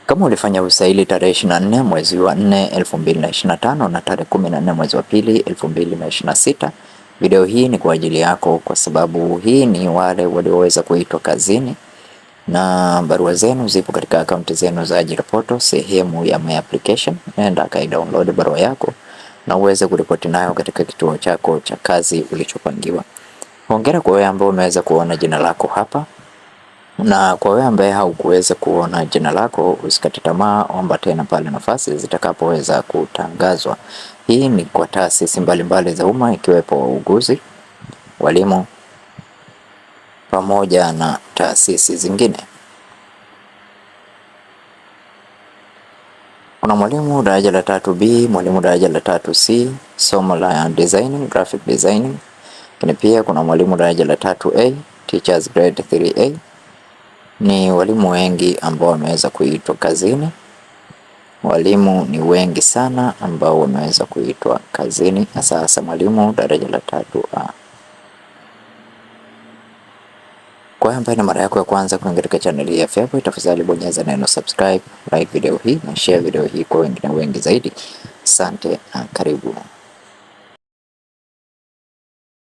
Kama ulifanya usaili tarehe 24 mwezi wa 4 2025 na tarehe 14 mwezi wa pili 2026, video hii ni kwa ajili yako, kwa sababu hii ni wale walioweza kuitwa kazini na barua zenu zipo katika akaunti zenu za ajira portal sehemu ya my application. Nenda kai download barua yako na uweze kuripoti nayo katika kituo chako cha kazi ulichopangiwa. Hongera kwa wewe ambao umeweza kuona jina lako hapa, na kwa wewe ambaye haukuweza kuona jina lako, usikate tamaa, omba tena pale nafasi zitakapoweza kutangazwa. Hii ni kwa taasisi mbalimbali za umma ikiwepo wauguzi, walimu pamoja na taasisi zingine. Kuna mwalimu daraja la 3B, mwalimu daraja la 3C, somo la designing, graphic designing. Lakini pia kuna mwalimu daraja la 3A, teachers grade 3A. Ni walimu wengi ambao wameweza kuitwa kazini. Walimu ni wengi sana ambao wameweza kuitwa kazini, hasa mwalimu daraja la 3A. Kwa hiyo ambaye ni mara yako ya kwanza kuingia katika channel hii ya Feaboy, tafadhali bonyeza neno subscribe, like video hii na share video hii kwa wengine wengi zaidi. Asante na karibu.